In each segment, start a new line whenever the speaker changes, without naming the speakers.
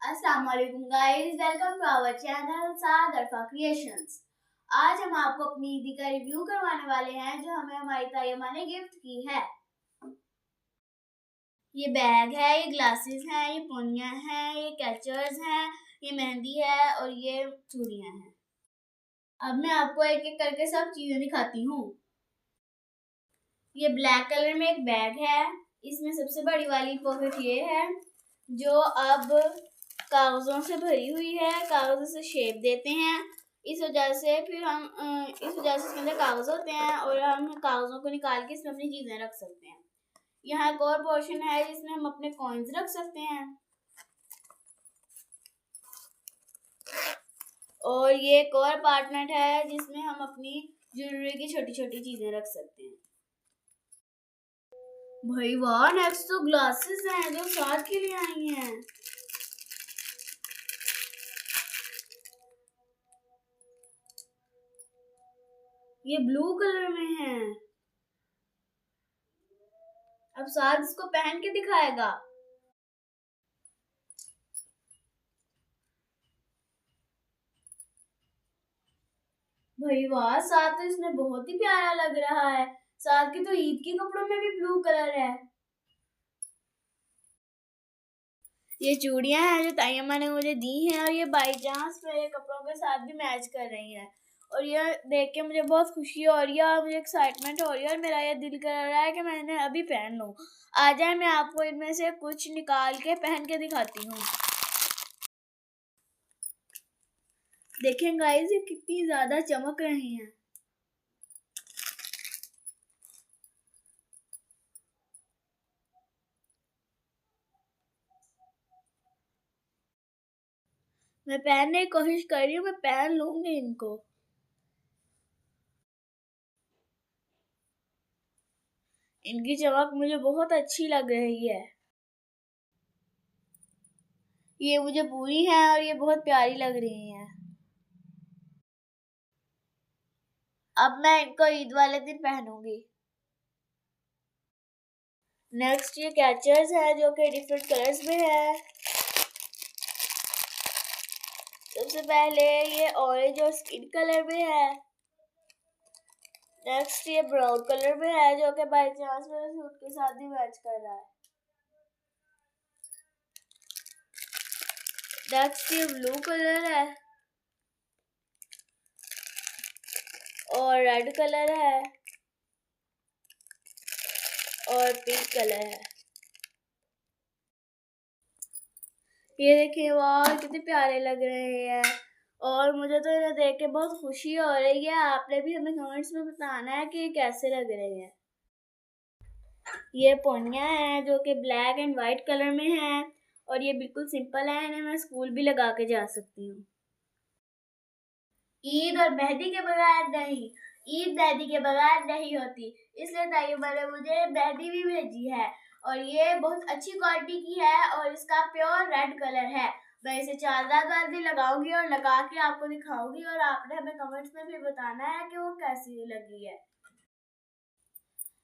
अस्सलाम वालेकुम guys, welcome to our channel Saad Arfa creations. आज हम आपको अपनी ईदी का रिव्यू करवाने वाले हैं जो हमें हमारी तायम्मा ने गिफ्ट की है। ये बैग है, ये ग्लासेस हैं, ये पोनियां हैं, ये कैचर्स हैं, ये मेहंदी है और ये चूड़ियां हैं। अब मैं आपको एक एक करके सब चीजें दिखाती हूँ। ये ब्लैक कलर में एक बैग है। इसमें सबसे बड़ी वाली पॉकेट ये है जो अब कागजों से भरी हुई है। कागजों से शेप देते हैं, इस वजह से इसके अंदर कागज होते हैं और हम कागजों को निकाल के इसमें अपनी चीजें रख सकते हैं। यहाँ एक और पोर्शन है जिसमें हम अपने कॉइन्स रख सकते हैं और ये एक और पार्टमेंट है जिसमें हम अपनी ज्वेलरी की छोटी छोटी चीजें रख सकते हैं। भाई वाह, नेक्स्ट तो ग्लासेस हैं जो साथ के लिए आई हैं। ये ब्लू कलर में है। अब साथ इसको पहन के दिखाएगा। भाई वाह, साथ तो इसमें बहुत ही प्यारा लग रहा है। साथ के तो ईद के कपड़ों में भी ब्लू कलर है। ये चूड़ियां हैं जो तायम्मा ने मुझे दी हैं और ये बाई चांस मेरे कपड़ों के साथ भी मैच कर रही हैं और ये देख के मुझे बहुत खुशी हो रही है और मुझे एक्साइटमेंट हो रही है और मेरा ये दिल कर रहा है कि मैं इन्हें अभी पहन लूं। आ जाए, मैं आपको इनमें से कुछ निकाल के पहन के दिखाती हूँ। देखें गाइस, ये कितनी ज्यादा चमक रही हैं। मैं पहनने की कोशिश कर रही हूँ, मैं पहन लूंगी इनको। इनकी चमक मुझे बहुत अच्छी लग रही है। ये मुझे पूरी है और ये बहुत प्यारी लग रही हैं। अब मैं इनको ईद वाले दिन पहनूंगी। नेक्स्ट ये कैचर्स है जो कि डिफरेंट कलर्स में है। सबसे पहले ये ऑरेंज और स्किन कलर में है। नेक्स्ट ये ब्राउन कलर में है जो कि बाई चांस मेरे सूट के साथ भी मैच कर रहा है। नेक्स्ट ये ब्लू कलर है और रेड कलर है और पिंक कलर है। ये देखिए, वाह कितने प्यारे लग रहे हैं और मुझे तो इन्हें देख के बहुत खुशी हो रही है। आपने भी हमें कमेंट्स में बताना है कि ये कैसे लग रहे हैं। ये पोनियां हैं जो कि ब्लैक एंड वाइट कलर में हैं और ये बिल्कुल सिंपल है। इन्हें मैं स्कूल भी लगा के जा सकती हूँ। ईद और मेहंदी के बगैर नहीं, ईद मेहंदी के बगैर नहीं होती, इसलिए तायम्मा ने मुझे मेहंदी भी भेजी है और ये बहुत अच्छी क्वालिटी की है और इसका प्योर रेड कलर है। मैं इसे 4 दिन लगाऊंगी और लगा के आपको दिखाऊंगी और आपने हमें कमेंट्स में भी बताना है कि वो कैसी लगी है।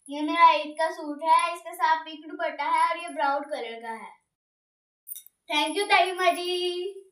ये मेरा ईद का सूट है, इसके साथ पिंक दुपट्टा है और ये ब्राउन कलर का है। Thank you Tayamma ji.